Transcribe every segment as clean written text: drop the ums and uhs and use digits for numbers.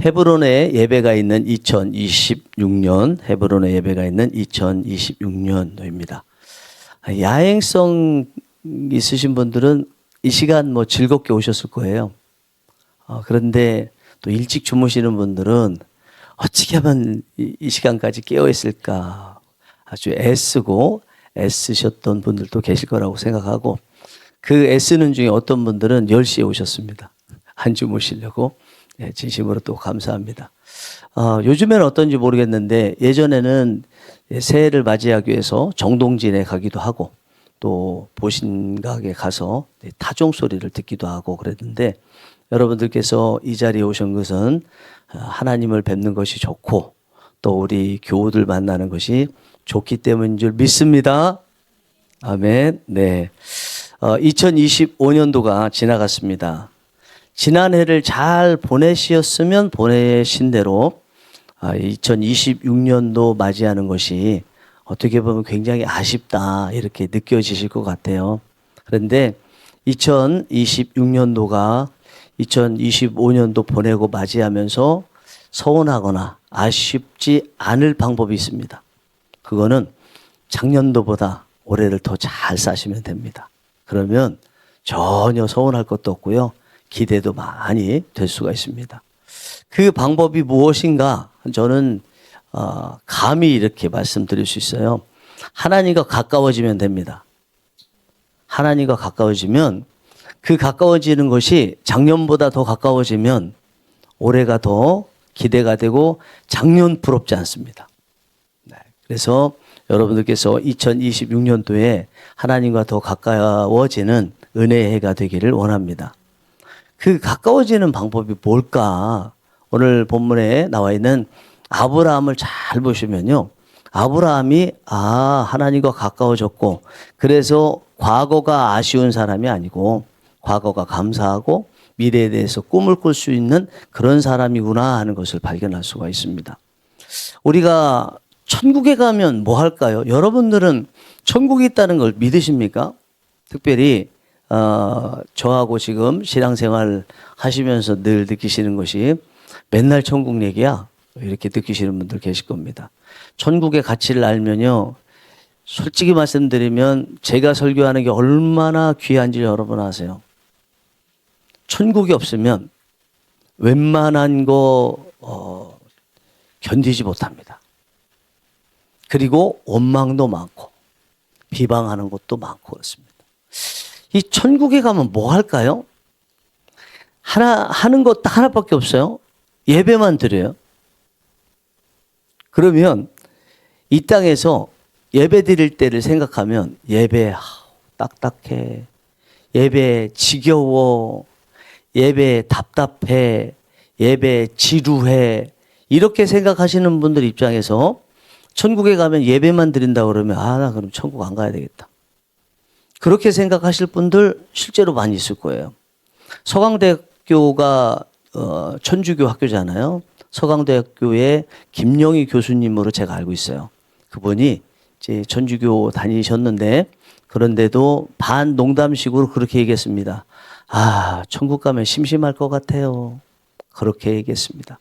헤브론에 예배가 있는 2026년, 헤브론에 예배가 있는 2026년도입니다. 야행성 있으신 분들은 이 시간 뭐 즐겁게 오셨을 거예요. 그런데 또 일찍 주무시는 분들은 어떻게 하면 이 시간까지 깨어 있을까 아주 애쓰셨던 분들도 계실 거라고 생각하고, 그 애쓰는 중에 어떤 분들은 10시에 오셨습니다. 안 주무시려고. 진심으로 또 감사합니다. 요즘에는 어떤지 모르겠는데, 예전에는 새해를 맞이하기 위해서 정동진에 가기도 하고 또 보신각에 가서 타종 소리를 듣기도 하고 그랬는데, 여러분들께서 이 자리에 오신 것은 하나님을 뵙는 것이 좋고 또 우리 교우들 만나는 것이 좋기 때문인 줄 믿습니다. 아멘. 네. 2025년도가 지나갔습니다. 지난해를 잘 보내셨으면 보내신 대로 2026년도 맞이하는 것이 어떻게 보면 굉장히 아쉽다 이렇게 느껴지실 것 같아요. 그런데 2026년도가 2025년도 보내고 맞이하면서 서운하거나 아쉽지 않을 방법이 있습니다. 그거는 작년도보다 올해를 더 잘 사시면 됩니다. 그러면 전혀 서운할 것도 없고요. 기대도 많이 될 수가 있습니다. 그 방법이 무엇인가? 저는 감히 이렇게 말씀드릴 수 있어요. 하나님과 가까워지면 됩니다. 하나님과 가까워지면, 그 가까워지는 것이 작년보다 더 가까워지면 올해가 더 기대가 되고 작년 부럽지 않습니다. 그래서 여러분들께서 2026년도에 하나님과 더 가까워지는 은혜의 해가 되기를 원합니다. 그 가까워지는 방법이 뭘까? 오늘 본문에 나와 있는 아브라함을 잘 보시면요. 아브라함이 하나님과 가까워졌고, 그래서 과거가 아쉬운 사람이 아니고 과거가 감사하고 미래에 대해서 꿈을 꿀 수 있는 그런 사람이구나 하는 것을 발견할 수가 있습니다. 우리가 천국에 가면 뭐 할까요? 여러분들은 천국이 있다는 걸 믿으십니까? 특별히 저하고 지금 신앙생활 하시면서 늘 느끼시는 것이 맨날 천국 얘기야 이렇게 느끼시는 분들 계실 겁니다. 천국의 가치를 알면요, 솔직히 말씀드리면 제가 설교하는 게 얼마나 귀한지 여러분 아세요? 천국이 없으면 웬만한 거 견디지 못합니다. 그리고 원망도 많고 비방하는 것도 많고 그렇습니다. 이 천국에 가면 뭐 할까요? 하는 것 딱 하나밖에 없어요. 예배만 드려요. 그러면 이 땅에서 예배 드릴 때를 생각하면 예배 딱딱해, 예배 지겨워, 예배 답답해, 예배 지루해, 이렇게 생각하시는 분들 입장에서 천국에 가면 예배만 드린다고 그러면 나 그럼 천국 안 가야 되겠다, 그렇게 생각하실 분들 실제로 많이 있을 거예요. 서강대학교가 천주교 학교잖아요. 서강대학교의 김영희 교수님으로 제가 알고 있어요. 그분이 이제 천주교 다니셨는데, 그런데도 반 농담식으로 그렇게 얘기했습니다. 천국 가면 심심할 것 같아요. 그렇게 얘기했습니다.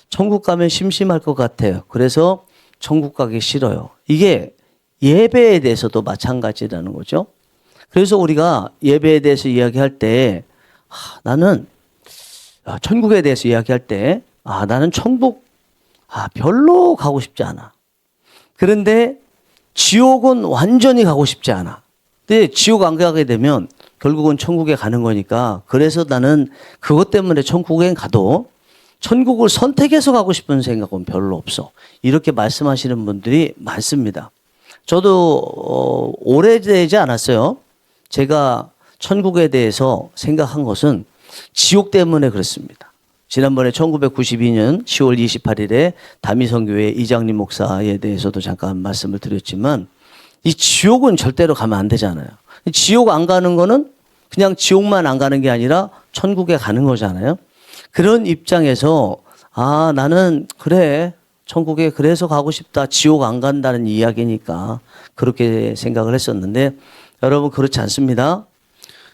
천국 가면 심심할 것 같아요. 그래서 천국 가기 싫어요. 이게 예배에 대해서도 마찬가지라는 거죠. 그래서 우리가 예배에 대해서 이야기할 때 나는 천국에 대해서 이야기할 때 나는 천국 별로 가고 싶지 않아. 그런데 지옥은 완전히 가고 싶지 않아. 근데 지옥 안 가게 되면 결국은 천국에 가는 거니까, 그래서 나는 그것 때문에 천국엔 가도 천국을 선택해서 가고 싶은 생각은 별로 없어. 이렇게 말씀하시는 분들이 많습니다. 저도 오래되지 않았어요. 제가 천국에 대해서 생각한 것은 지옥 때문에 그렇습니다. 지난번에 1992년 10월 28일에 다미성교회 이장림 목사에 대해서도 잠깐 말씀을 드렸지만, 이 지옥은 절대로 가면 안 되잖아요. 지옥 안 가는 거는 그냥 지옥만 안 가는 게 아니라 천국에 가는 거잖아요. 그런 입장에서 나는 그래 천국에 그래서 가고 싶다, 지옥 안 간다는 이야기니까 그렇게 생각을 했었는데, 여러분 그렇지 않습니다.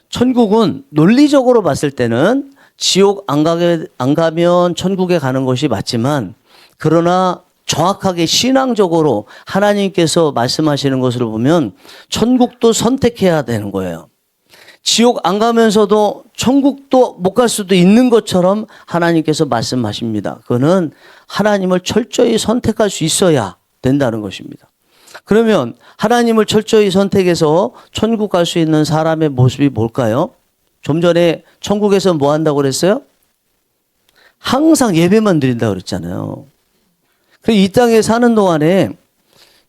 천국은 논리적으로 봤을 때는 지옥 안 가면 천국에 가는 것이 맞지만, 그러나 정확하게 신앙적으로 하나님께서 말씀하시는 것으로 보면 천국도 선택해야 되는 거예요. 지옥 안 가면서도 천국도 못 갈 수도 있는 것처럼 하나님께서 말씀하십니다. 그거는 하나님을 철저히 선택할 수 있어야 된다는 것입니다. 그러면 하나님을 철저히 선택해서 천국 갈 수 있는 사람의 모습이 뭘까요? 좀 전에 천국에서 뭐 한다고 그랬어요? 항상 예배만 드린다고 그랬잖아요. 이 땅에 사는 동안에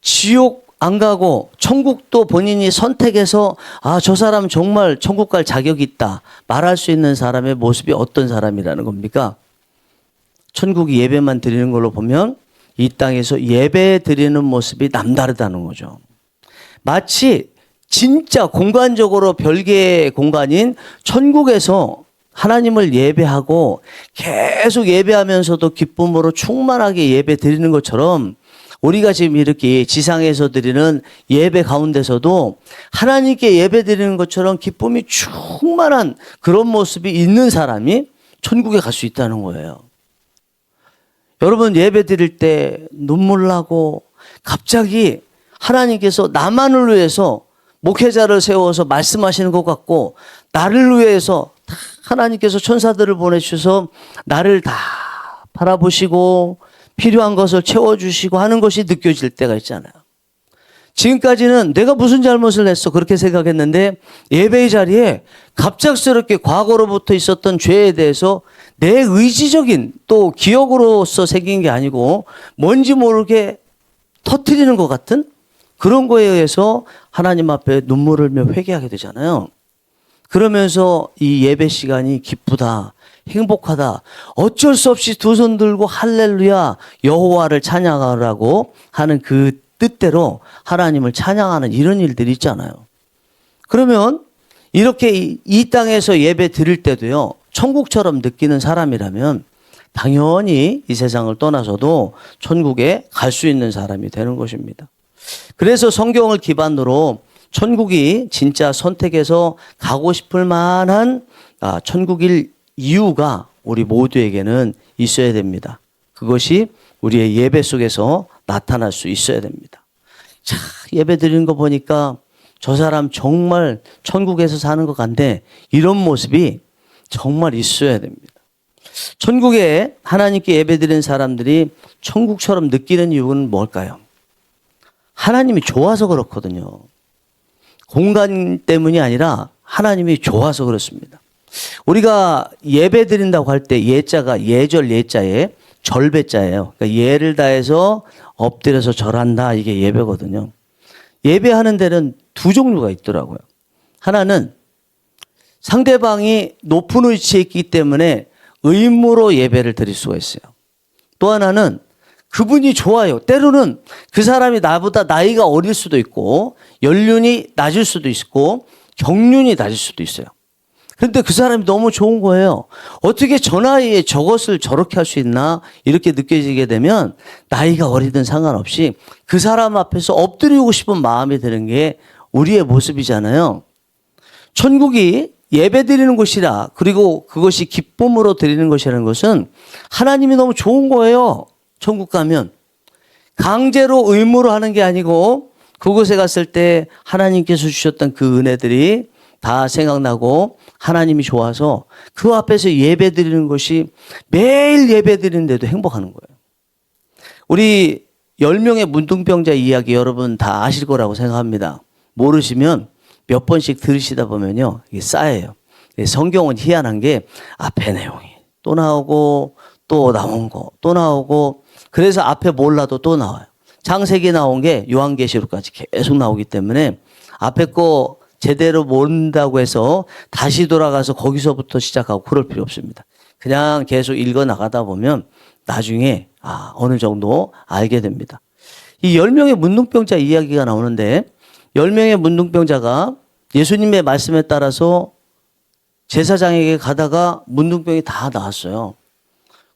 지옥 안 가고 천국도 본인이 선택해서 저 사람 정말 천국 갈 자격이 있다 말할 수 있는 사람의 모습이 어떤 사람이라는 겁니까? 천국이 예배만 드리는 걸로 보면 이 땅에서 예배 드리는 모습이 남다르다는 거죠. 마치 진짜 공간적으로 별개의 공간인 천국에서 하나님을 예배하고 계속 예배하면서도 기쁨으로 충만하게 예배 드리는 것처럼 우리가 지금 이렇게 지상에서 드리는 예배 가운데서도 하나님께 예배 드리는 것처럼 기쁨이 충만한 그런 모습이 있는 사람이 천국에 갈 수 있다는 거예요. 여러분 예배 드릴 때 눈물 나고 갑자기 하나님께서 나만을 위해서 목회자를 세워서 말씀하시는 것 같고 나를 위해서 하나님께서 천사들을 보내주셔서 나를 다 바라보시고 필요한 것을 채워주시고 하는 것이 느껴질 때가 있잖아요. 지금까지는 내가 무슨 잘못을 했어 그렇게 생각했는데 예배의 자리에 갑작스럽게 과거로부터 있었던 죄에 대해서 내 의지적인 또 기억으로서 생긴 게 아니고 뭔지 모르게 터뜨리는 것 같은 그런 거에 의해서 하나님 앞에 눈물을 흘며 회개하게 되잖아요. 그러면서 이 예배 시간이 기쁘다, 행복하다, 어쩔 수 없이 두 손 들고 할렐루야 여호와를 찬양하라고 하는 그 뜻대로 하나님을 찬양하는 이런 일들이 있잖아요. 그러면 이렇게 이 땅에서 예배 드릴 때도요, 천국처럼 느끼는 사람이라면 당연히 이 세상을 떠나서도 천국에 갈 수 있는 사람이 되는 것입니다. 그래서 성경을 기반으로 천국이 진짜 선택해서 가고 싶을 만한 천국일 이유가 우리 모두에게는 있어야 됩니다. 그것이 우리의 예배 속에서 나타날 수 있어야 됩니다. 자, 예배 드리는 거 보니까 저 사람 정말 천국에서 사는 것 같네. 이런 모습이 정말 있어야 됩니다. 천국에 하나님께 예배 드리는 사람들이 천국처럼 느끼는 이유는 뭘까요? 하나님이 좋아서 그렇거든요. 공간 때문이 아니라 하나님이 좋아서 그렇습니다. 우리가 예배 드린다고 할 때 예자가 예절 예자에 절배자예요. 그러니까 예를 다해서 엎드려서 절한다 이게 예배거든요. 예배하는 데는 두 종류가 있더라고요. 하나는 상대방이 높은 위치에 있기 때문에 의무로 예배를 드릴 수가 있어요. 또 하나는 그분이 좋아요. 때로는 그 사람이 나보다 나이가 어릴 수도 있고 연륜이 낮을 수도 있고 경륜이 낮을 수도 있어요. 그런데 그 사람이 너무 좋은 거예요. 어떻게 저 나이에 저것을 저렇게 할 수 있나 이렇게 느껴지게 되면 나이가 어리든 상관없이 그 사람 앞에서 엎드리고 싶은 마음이 드는 게 우리의 모습이잖아요. 천국이 예배 드리는 곳이라 그리고 그것이 기쁨으로 드리는 것이라는 것은 하나님이 너무 좋은 거예요. 천국 가면 강제로 의무로 하는 게 아니고 그곳에 갔을 때 하나님께서 주셨던 그 은혜들이 다 생각나고 하나님이 좋아서 그 앞에서 예배 드리는 것이 매일 예배 드리는데도 행복하는 거예요. 우리 10명의 문둥병자 이야기 여러분 다 아실 거라고 생각합니다. 모르시면 몇 번씩 들으시다 보면요, 이게 쌓여요. 성경은 희한한 게 앞에 내용이 또 나오고 또 나온 거 또 나오고 그래서 앞에 몰라도 또 나와요. 창세기 나온 게 요한계시록까지 계속 나오기 때문에 앞에 거 제대로 모른다고 해서 다시 돌아가서 거기서부터 시작하고 그럴 필요 없습니다. 그냥 계속 읽어 나가다 보면 나중에 어느 정도 알게 됩니다. 이 10명의 문둥병자 이야기가 나오는데 10명의 문둥병자가 예수님의 말씀에 따라서 제사장에게 가다가 문둥병이 다 나았어요.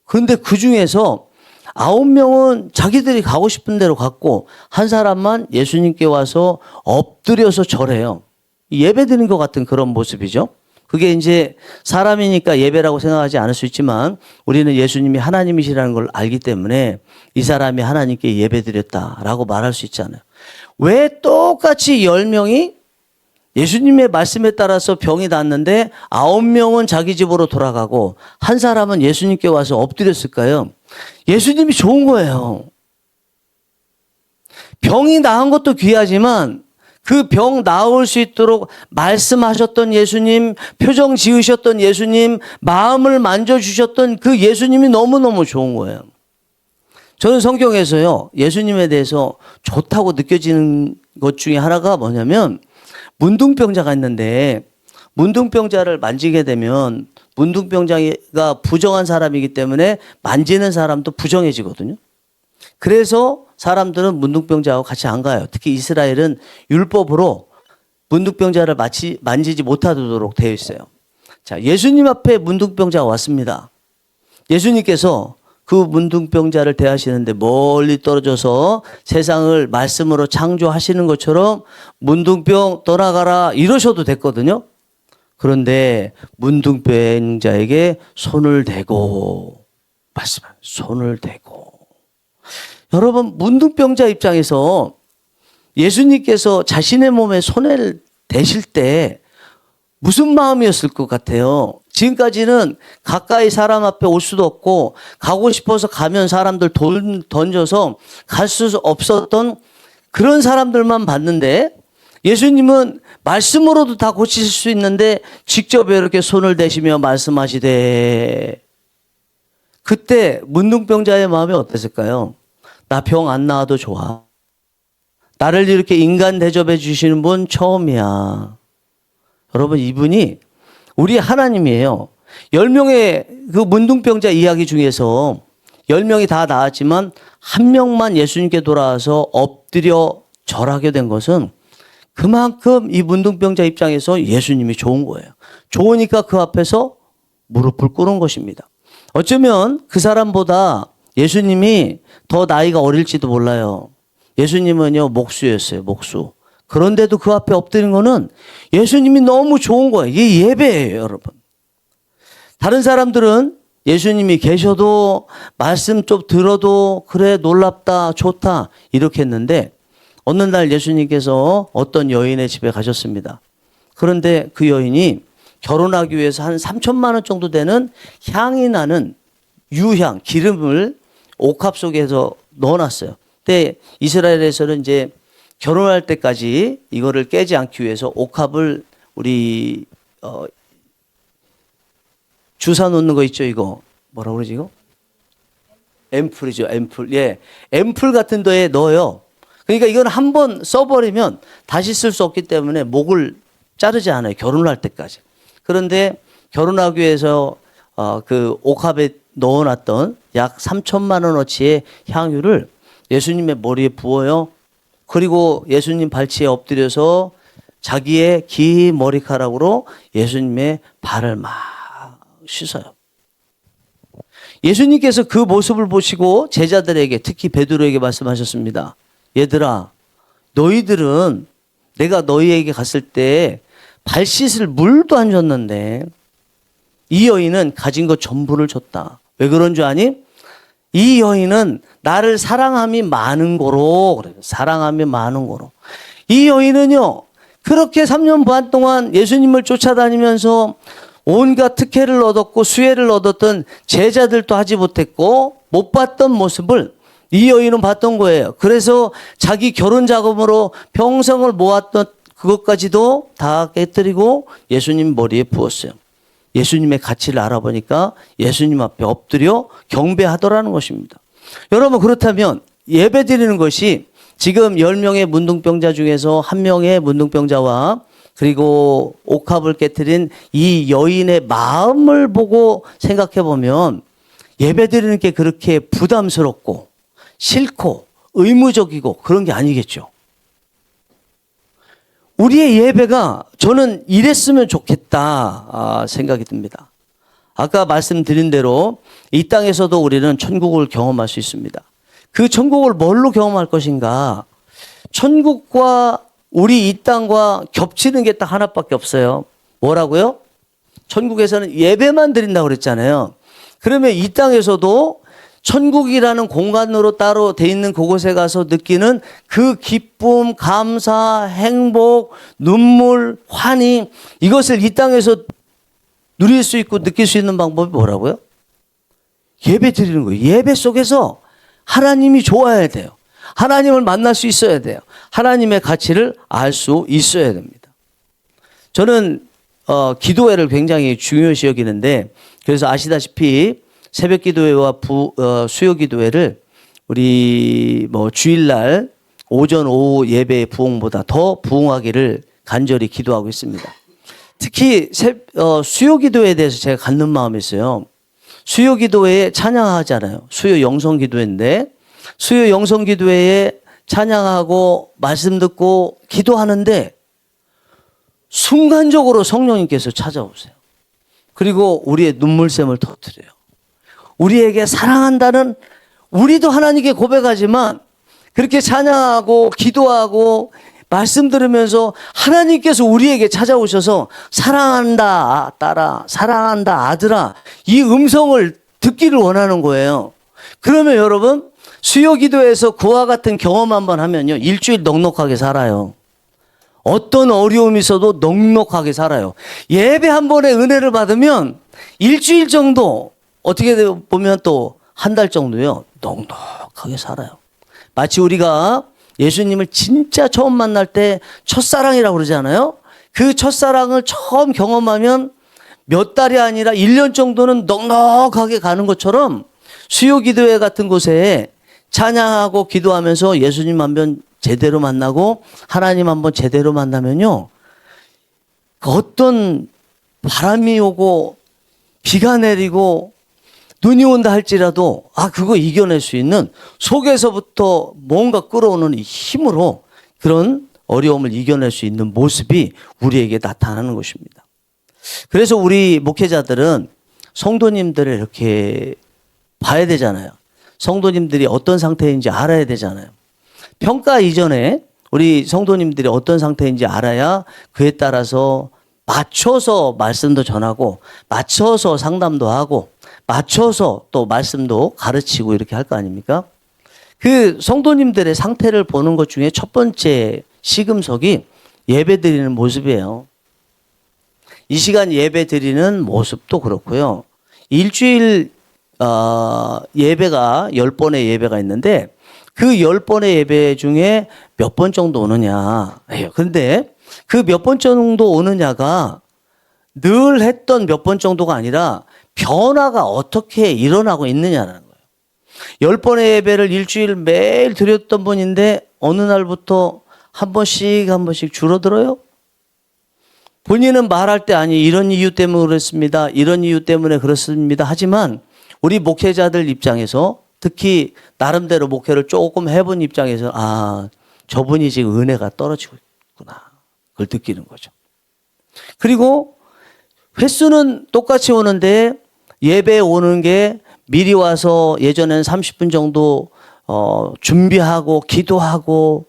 그런데 그 중에서 9명은 자기들이 가고 싶은 대로 갔고 한 사람만 예수님께 와서 엎드려서 절해요. 예배 드리는 것 같은 그런 모습이죠. 그게 이제 사람이니까 예배라고 생각하지 않을 수 있지만 우리는 예수님이 하나님이시라는 걸 알기 때문에 이 사람이 하나님께 예배드렸다라고 말할 수 있잖아요. 왜 똑같이 10명이 예수님의 말씀에 따라서 병이 낫는데 9명은 자기 집으로 돌아가고 한 사람은 예수님께 와서 엎드렸을까요? 예수님이 좋은 거예요. 병이 나은 것도 귀하지만 그 병 나을 수 있도록 말씀하셨던 예수님, 표정 지으셨던 예수님, 마음을 만져주셨던 그 예수님이 너무너무 좋은 거예요. 저는 성경에서요, 예수님에 대해서 좋다고 느껴지는 것 중에 하나가 뭐냐면 문둥병자가 있는데 문둥병자를 만지게 되면 문둥병자가 부정한 사람이기 때문에 만지는 사람도 부정해지거든요. 그래서 사람들은 문둥병자하고 같이 안 가요. 특히 이스라엘은 율법으로 문둥병자를 만지지 못하도록 되어 있어요. 자, 예수님 앞에 문둥병자가 왔습니다. 예수님께서 그 문둥병자를 대하시는데 멀리 떨어져서 세상을 말씀으로 창조하시는 것처럼 문둥병 떠나가라 이러셔도 됐거든요. 그런데 문둥병자에게 손을 대고 말씀하세요. 손을 대고. 여러분, 문둥병자 입장에서 예수님께서 자신의 몸에 손을 대실 때 무슨 마음이었을 것 같아요? 지금까지는 가까이 사람 앞에 올 수도 없고 가고 싶어서 가면 사람들 돈 던져서 갈 수 없었던 그런 사람들만 봤는데 예수님은 말씀으로도 다 고치실 수 있는데 직접 이렇게 손을 대시며 말씀하시되 그때 문둥병자의 마음이 어땠을까요? 나 병 안 나와도 좋아. 나를 이렇게 인간 대접해 주시는 분 처음이야. 여러분, 이분이 우리 하나님이에요. 10명의 그 문둥병자 이야기 중에서 10명이 다 나았지만 한 명만 예수님께 돌아와서 엎드려 절하게 된 것은 그만큼 이 문둥병자 입장에서 예수님이 좋은 거예요. 좋으니까 그 앞에서 무릎을 꿇은 것입니다. 어쩌면 그 사람보다 예수님이 더 나이가 어릴지도 몰라요. 예수님은요, 목수였어요, 목수. 그런데도 그 앞에 엎드린 거는 예수님이 너무 좋은 거예요. 이게 예배예요, 여러분. 다른 사람들은 예수님이 계셔도 말씀 좀 들어도 그래 놀랍다 좋다 이렇게 했는데 어느 날 예수님께서 어떤 여인의 집에 가셨습니다. 그런데 그 여인이 결혼하기 위해서 한 3천만 원 정도 되는 향이 나는 유향, 기름을 옥합 속에서 넣어놨어요. 근데 이스라엘에서는 이제 결혼할 때까지 이거를 깨지 않기 위해서 옥합을 우리 주사 놓는 거 있죠, 이거 뭐라고 그러지 이거? 앰플이죠, 앰플. 예, 앰플 같은 데에 넣어요. 그러니까 이건 한번 써버리면 다시 쓸 수 없기 때문에 목을 자르지 않아요, 결혼을 할 때까지. 그런데 결혼하기 위해서 그 옥합에 넣어놨던 약 3천만 원어치의 향유를 예수님의 머리에 부어요. 그리고 예수님 발치에 엎드려서 자기의 긴 머리카락으로 예수님의 발을 막 씻어요. 예수님께서 그 모습을 보시고 제자들에게 특히 베드로에게 말씀하셨습니다. 얘들아, 너희들은 내가 너희에게 갔을 때 발 씻을 물도 안 줬는데 이 여인은 가진 것 전부를 줬다. 왜 그런 줄 아니? 이 여인은 나를 사랑함이 많은 거로 그래요. 사랑함이 많은 거로. 이 여인은요, 그렇게 3년 반 동안 예수님을 쫓아다니면서 온갖 특혜를 얻었고 수혜를 얻었던 제자들도 하지 못했고 못 봤던 모습을 이 여인은 봤던 거예요. 그래서 자기 결혼 자금으로 평생을 모았던 그것까지도 다 깨뜨리고 예수님 머리에 부었어요. 예수님의 가치를 알아보니까 예수님 앞에 엎드려 경배하더라는 것입니다. 여러분, 그렇다면 예배 드리는 것이 지금 10명의 문둥병자 중에서 한 명의 문둥병자와 그리고 옥합을 깨뜨린 이 여인의 마음을 보고 생각해 보면 예배 드리는 게 그렇게 부담스럽고 싫고 의무적이고 그런 게 아니겠죠. 우리의 예배가 저는 이랬으면 좋겠다 생각이 듭니다. 아까 말씀드린 대로 이 땅에서도 우리는 천국을 경험할 수 있습니다. 그 천국을 뭘로 경험할 것인가? 천국과 우리 이 땅과 겹치는 게 딱 하나밖에 없어요. 뭐라고요? 천국에서는 예배만 드린다고 그랬잖아요. 그러면 이 땅에서도 천국이라는 공간으로 따로 돼 있는 그곳에 가서 느끼는 그 기쁨, 감사, 행복, 눈물, 환희, 이것을 이 땅에서 누릴 수 있고 느낄 수 있는 방법이 뭐라고요? 예배 드리는 거예요. 예배 속에서 하나님이 좋아야 돼요. 하나님을 만날 수 있어야 돼요. 하나님의 가치를 알 수 있어야 됩니다. 저는 기도회를 굉장히 중요시 여기는데, 그래서 아시다시피 새벽 기도회와 수요 기도회를 우리 주일날 오전 오후 예배 부흥보다 더 부흥하기를 간절히 기도하고 있습니다. 특히 수요 기도회에 대해서 제가 갖는 마음이 있어요. 수요 기도회에 찬양하잖아요. 수요 영성 기도회인데, 수요 영성 기도회에 찬양하고 말씀 듣고 기도하는데 순간적으로 성령님께서 찾아오세요. 그리고 우리의 눈물샘을 터뜨려요. 우리에게 사랑한다는, 우리도 하나님께 고백하지만 그렇게 찬양하고 기도하고 말씀 들으면서 하나님께서 우리에게 찾아오셔서 사랑한다 딸아, 사랑한다 아들아, 이 음성을 듣기를 원하는 거예요. 그러면 여러분, 수요 기도에서 그와 같은 경험 한번 하면요, 일주일 넉넉하게 살아요. 어떤 어려움이 있어도 넉넉하게 살아요. 예배 한 번에 은혜를 받으면 일주일 정도, 어떻게 보면 또 한 달 정도요, 넉넉하게 살아요. 마치 우리가 예수님을 진짜 처음 만날 때 첫사랑이라고 그러잖아요. 그 첫사랑을 처음 경험하면 몇 달이 아니라 1년 정도는 넉넉하게 가는 것처럼 수요 기도회 같은 곳에 찬양하고 기도하면서 예수님 한번 제대로 만나고 하나님 한번 제대로 만나면요, 어떤 바람이 오고 비가 내리고 눈이 온다 할지라도 그거 이겨낼 수 있는, 속에서부터 뭔가 끌어오는 힘으로 그런 어려움을 이겨낼 수 있는 모습이 우리에게 나타나는 것입니다. 그래서 우리 목회자들은 성도님들을 이렇게 봐야 되잖아요. 성도님들이 어떤 상태인지 알아야 되잖아요. 평가 이전에 우리 성도님들이 어떤 상태인지 알아야 그에 따라서 맞춰서 말씀도 전하고 맞춰서 상담도 하고 맞춰서 또 말씀도 가르치고 이렇게 할 거 아닙니까? 그 성도님들의 상태를 보는 것 중에 첫 번째 시금석이 예배 드리는 모습이에요. 이 시간 예배 드리는 모습도 그렇고요. 일주일 예배가 10번의 예배가 있는데 그 10번의 예배 중에 몇 번 정도 오느냐. 근데 그 몇 번 정도 오느냐가 늘 했던 몇 번 정도가 아니라 변화가 어떻게 일어나고 있느냐라는 거예요. 10번의 예배를 일주일 매일 드렸던 분인데 어느 날부터 한 번씩 줄어들어요? 본인은 말할 때 이런 이유 때문에 그렇습니다. 이런 이유 때문에 그렇습니다. 하지만 우리 목회자들 입장에서, 특히 나름대로 목회를 조금 해본 입장에서 저분이 지금 은혜가 떨어지고 있구나, 그걸 느끼는 거죠. 그리고 횟수는 똑같이 오는데 예배에 오는 게 미리 와서 예전에는 30분 정도 준비하고 기도하고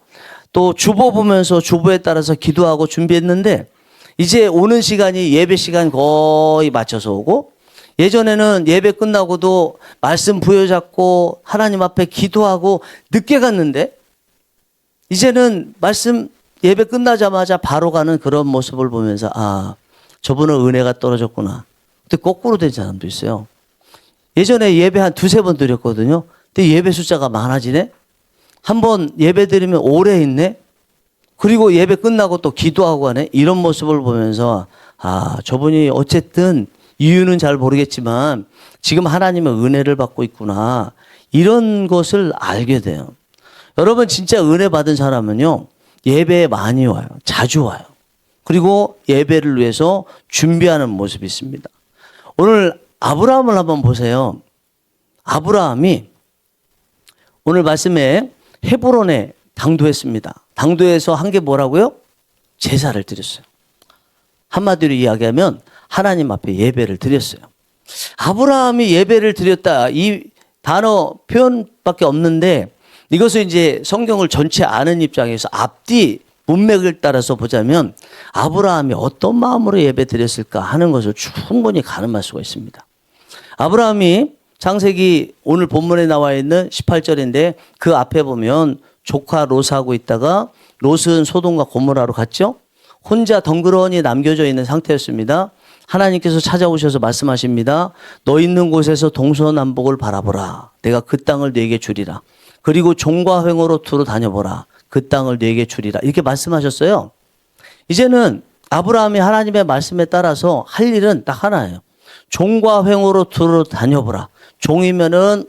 또 주보 보면서 주보에 따라서 기도하고 준비했는데 이제 오는 시간이 예배 시간 거의 맞춰서 오고, 예전에는 예배 끝나고도 말씀 부여잡고 하나님 앞에 기도하고 늦게 갔는데 이제는 말씀 예배 끝나자마자 바로 가는 그런 모습을 보면서 저분은 은혜가 떨어졌구나. 근데 거꾸로 된 사람도 있어요. 예전에 예배 한 두세 번 드렸거든요. 근데 예배 숫자가 많아지네. 한 번 예배 드리면 오래 있네. 그리고 예배 끝나고 또 기도하고 가네. 이런 모습을 보면서 저분이 어쨌든 이유는 잘 모르겠지만 지금 하나님의 은혜를 받고 있구나, 이런 것을 알게 돼요. 여러분, 진짜 은혜 받은 사람은요, 예배에 많이 와요. 자주 와요. 그리고 예배를 위해서 준비하는 모습이 있습니다. 오늘 아브라함을 한번 보세요. 아브라함이 오늘 말씀에 헤브론에 당도했습니다. 당도해서 한 게 뭐라고요? 제사를 드렸어요. 한마디로 이야기하면 하나님 앞에 예배를 드렸어요. 아브라함이 예배를 드렸다, 이 단어 표현밖에 없는데 이것을 이제 성경을 전체 아는 입장에서 앞뒤 문맥을 따라서 보자면 아브라함이 어떤 마음으로 예배 드렸을까 하는 것을 충분히 가늠할 수가 있습니다. 아브라함이 창세기 오늘 본문에 나와 있는 18절인데 그 앞에 보면 조카 롯하고 있다가 롯은 소돔과 고모라로 갔죠. 혼자 덩그러니 남겨져 있는 상태였습니다. 하나님께서 찾아오셔서 말씀하십니다. 너 있는 곳에서 동서남북을 바라보라. 내가 그 땅을 네게 주리라. 그리고 종과 횡으로 두루 다녀보라. 그 땅을 네게 주리라. 이렇게 말씀하셨어요. 이제는 아브라함이 하나님의 말씀에 따라서 할 일은 딱 하나예요. 종과 횡으로 두루 다녀보라. 종이면은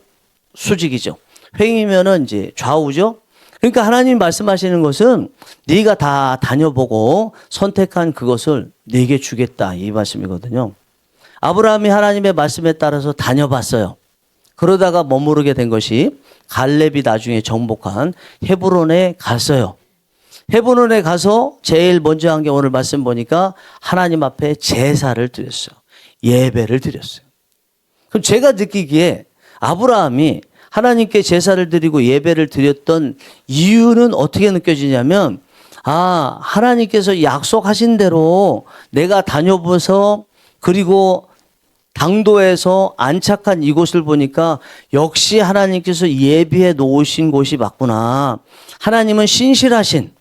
수직이죠. 횡이면은 이제 좌우죠. 그러니까 하나님 말씀하시는 것은 네가 다 다녀보고 선택한 그것을 네게 주겠다 이 말씀이거든요. 아브라함이 하나님의 말씀에 따라서 다녀봤어요. 그러다가 머무르게 된 것이 갈렙이 나중에 정복한 헤브론에 갔어요. 헤브론에 가서 제일 먼저 한 게 오늘 말씀 보니까 하나님 앞에 제사를 드렸어요. 예배를 드렸어요. 그럼 제가 느끼기에 아브라함이 하나님께 제사를 드리고 예배를 드렸던 이유는 어떻게 느껴지냐면 하나님께서 약속하신 대로 내가 다녀보서 그리고 당도에서 안착한 이곳을 보니까 역시 하나님께서 예비해 놓으신 곳이 맞구나. 하나님은 신실하신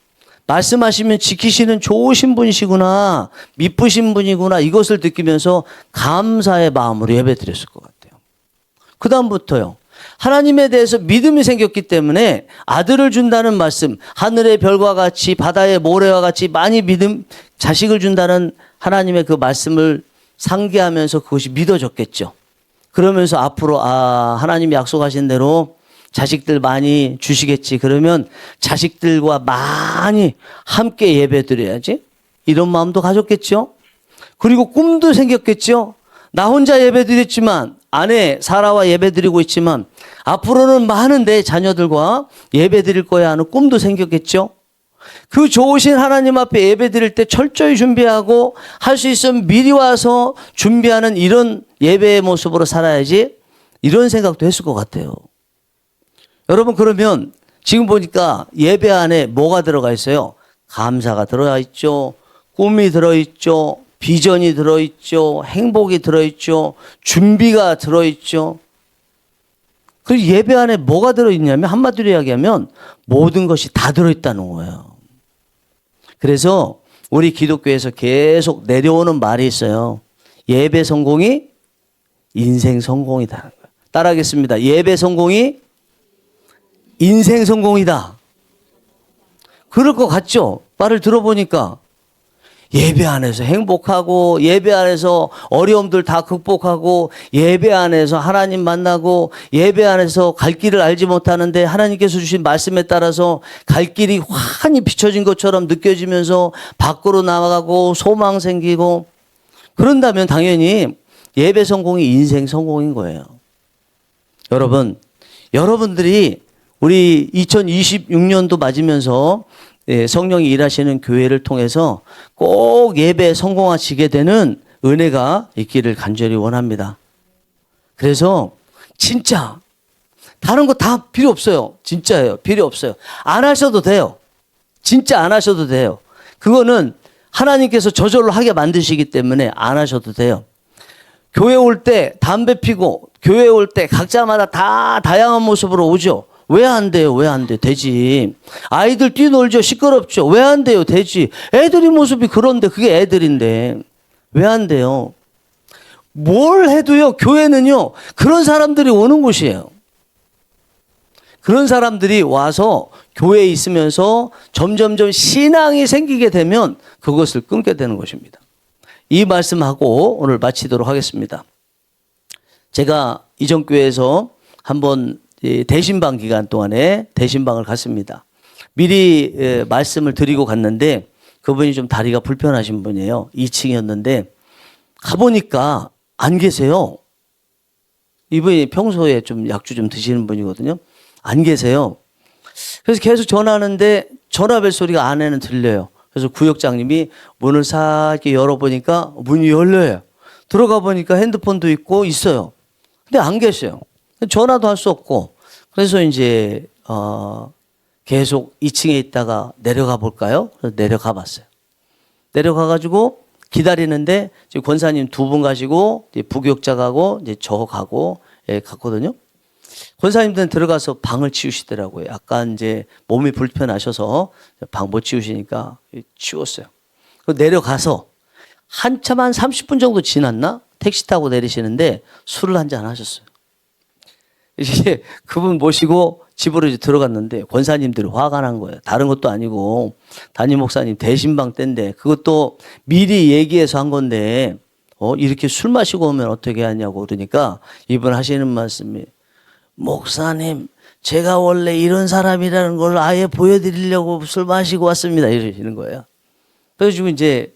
말씀하시면 지키시는 좋으신 분이시구나. 미쁘신 분이구나. 이것을 느끼면서 감사의 마음으로 예배 드렸을 것 같아요. 그 다음부터요. 하나님에 대해서 믿음이 생겼기 때문에 아들을 준다는 말씀, 하늘의 별과 같이 바다의 모래와 같이 많이 자식을 준다는 하나님의 그 말씀을 상기하면서 그것이 믿어졌겠죠. 그러면서 앞으로 하나님이 약속하신 대로 자식들 많이 주시겠지. 그러면 자식들과 많이 함께 예배드려야지. 이런 마음도 가졌겠죠. 그리고 꿈도 생겼겠죠. 나 혼자 예배드렸지만 아내 사라와 예배드리고 있지만 앞으로는 많은 내 자녀들과 예배드릴 거야 하는 꿈도 생겼겠죠. 그 좋으신 하나님 앞에 예배드릴 때 철저히 준비하고 할 수 있으면 미리 와서 준비하는 이런 예배의 모습으로 살아야지 이런 생각도 했을 것 같아요. 여러분 그러면 지금 보니까 예배 안에 뭐가 들어가 있어요? 감사가 들어가 있죠. 꿈이 들어있죠. 비전이 들어있죠. 행복이 들어있죠. 준비가 들어있죠. 그리고 예배 안에 뭐가 들어있냐면 한마디로 이야기하면 모든 것이 다 들어있다는 거예요. 그래서 우리 기독교에서 계속 내려오는 말이 있어요. 예배 성공이 인생 성공이다. 따라하겠습니다. 예배 성공이 인생 성공이다. 그럴 것 같죠? 말을 들어보니까 예배 안에서 행복하고 예배 안에서 어려움들 다 극복하고 예배 안에서 하나님 만나고 예배 안에서 갈 길을 알지 못하는데 하나님께서 주신 말씀에 따라서 갈 길이 환히 비춰진 것처럼 느껴지면서 밖으로 나가고 소망 생기고 그런다면 당연히 예배 성공이 인생 성공인 거예요. 여러분들이 우리 2026년도 맞으면서 성령이 일하시는 교회를 통해서 꼭 예배에 성공하시게 되는 은혜가 있기를 간절히 원합니다. 그래서 진짜 다른 거 다 필요 없어요. 진짜예요. 필요 없어요. 안 하셔도 돼요. 진짜 안 하셔도 돼요. 그거는 하나님께서 저절로 하게 만드시기 때문에 안 하셔도 돼요. 교회 올 때 담배 피고 교회 올 때 각자마다 다 다양한 모습으로 오죠. 왜 안 돼요? 왜 안 돼? 되지. 아이들 뛰놀죠. 시끄럽죠. 왜 안 돼요? 되지. 애들이 모습이 그런데 그게 애들인데 왜 안 돼요? 뭘 해도요. 교회는요. 그런 사람들이 오는 곳이에요. 그런 사람들이 와서 교회에 있으면서 점점점 신앙이 생기게 되면 그것을 끊게 되는 것입니다. 이 말씀하고 오늘 마치도록 하겠습니다. 제가 이전 교회에서 한번 대신방 기간 동안에 대신방을 갔습니다. 미리 말씀을 드리고 갔는데 그분이 좀 다리가 불편하신 분이에요. 2층이었는데 가보니까 안 계세요. 이분이 평소에 좀 약주 좀 드시는 분이거든요. 안 계세요. 그래서 계속 전화하는데 전화벨 소리가 안에는 들려요. 그래서 구역장님이 문을 살게 열어보니까 문이 열려요. 들어가 보니까 핸드폰도 있고 있어요. 근데 안 계셔요. 전화도 할 수 없고. 그래서 이제 계속 2층에 있다가 내려가 볼까요? 그래서 내려가 봤어요. 내려가 가지고 기다리는데 지금 권사님 두 분 가시고 이제 부교육자 가고 이제 저 가고 갔거든요. 권사님들은 들어가서 방을 치우시더라고요. 약간 이제 몸이 불편하셔서 방 못 치우시니까 치웠어요. 내려가서 한참 한 30분 정도 지났나? 택시 타고 내리시는데 술을 한잔 하셨어요. 이제 그분 모시고 집으로 이제 들어갔는데 권사님들이 화가 난 거예요. 다른 것도 아니고 담임 목사님 대신방 때인데 그것도 미리 얘기해서 한 건데 이렇게 술 마시고 오면 어떻게 하냐고 그러니까 이분 하시는 말씀이 목사님 제가 원래 이런 사람이라는 걸 아예 보여드리려고 술 마시고 왔습니다 이러시는 거예요. 그래서 지금 이제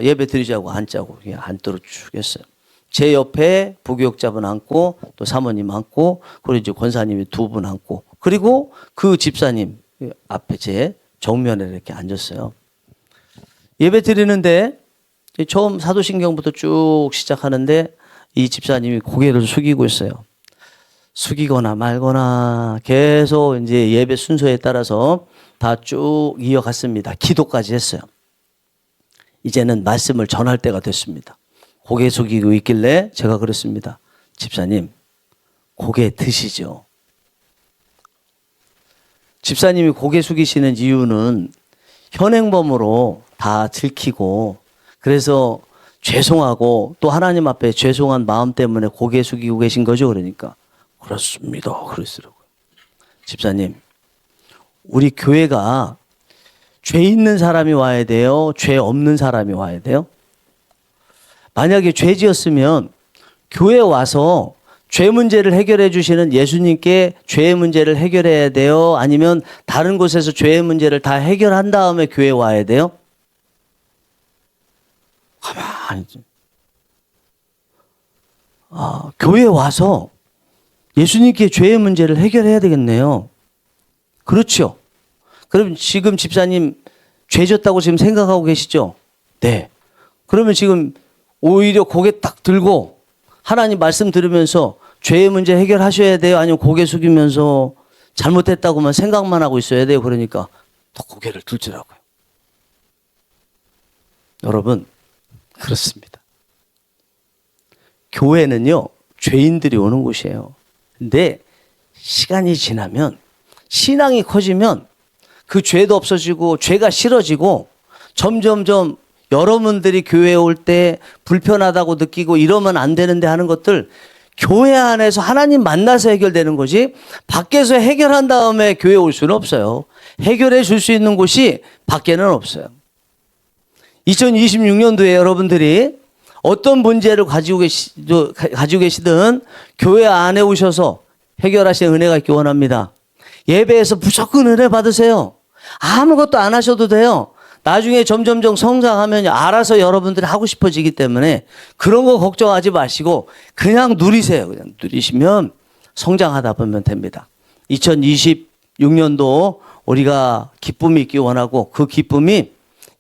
예배 드리자고 앉자고 그냥 앉도록 쭉 했어요. 제 옆에 부교육자분 앉고 또 사모님 앉고 그리고 이제 권사님이 두 분 앉고 그리고 그 집사님 앞에 제 정면에 이렇게 앉았어요. 예배 드리는데 처음 사도신경부터 쭉 시작하는데 이 집사님이 고개를 숙이고 있어요. 숙이거나 말거나 계속 이제 예배 순서에 따라서 다 쭉 이어갔습니다. 기도까지 했어요. 이제는 말씀을 전할 때가 됐습니다. 고개 숙이고 있길래 제가 그랬습니다. 집사님, 고개 드시죠. 집사님이 고개 숙이시는 이유는 현행범으로 다 들키고 그래서 죄송하고 또 하나님 앞에 죄송한 마음 때문에 고개 숙이고 계신 거죠. 그러니까 그렇습니다. 그러시더라고요. 집사님, 우리 교회가 죄 있는 사람이 와야 돼요? 죄 없는 사람이 와야 돼요? 만약에 죄 지었으면 교회 와서 죄 문제를 해결해 주시는 예수님께 죄의 문제를 해결해야 돼요? 아니면 다른 곳에서 죄의 문제를 다 해결한 다음에 교회 와야 돼요? 가만히 교회 와서 예수님께 죄의 문제를 해결해야 되겠네요. 그렇죠. 그럼 지금 집사님 죄 졌다고 지금 생각하고 계시죠? 네. 그러면 지금 오히려 고개 딱 들고 하나님 말씀 들으면서 죄의 문제 해결하셔야 돼요? 아니면 고개 숙이면서 잘못했다고만 생각만 하고 있어야 돼요? 그러니까 또 고개를 들더라고요. 여러분, 그렇습니다. 교회는요, 죄인들이 오는 곳이에요. 근데 시간이 지나면 신앙이 커지면 그 죄도 없어지고 죄가 싫어지고 점점점 여러분들이 교회에 올 때 불편하다고 느끼고 이러면 안 되는데 하는 것들 교회 안에서 하나님 만나서 해결되는 거지 밖에서 해결한 다음에 교회 올 수는 없어요. 해결해 줄 수 있는 곳이 밖에는 없어요. 2026년도에 여러분들이 어떤 문제를 가지고 계시든 교회 안에 오셔서 해결하시는 은혜가 있기 원합니다. 예배에서 무조건 은혜 받으세요. 아무것도 안 하셔도 돼요. 나중에 점점점 성장하면 알아서 여러분들이 하고 싶어지기 때문에 그런 거 걱정하지 마시고 그냥 누리세요. 그냥 누리시면 성장하다 보면 됩니다. 2026년도 우리가 기쁨이 있기 원하고 그 기쁨이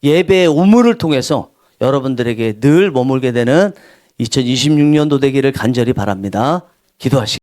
예배의 우물을 통해서 여러분들에게 늘 머물게 되는 2026년도 되기를 간절히 바랍니다. 기도하시겠습니다.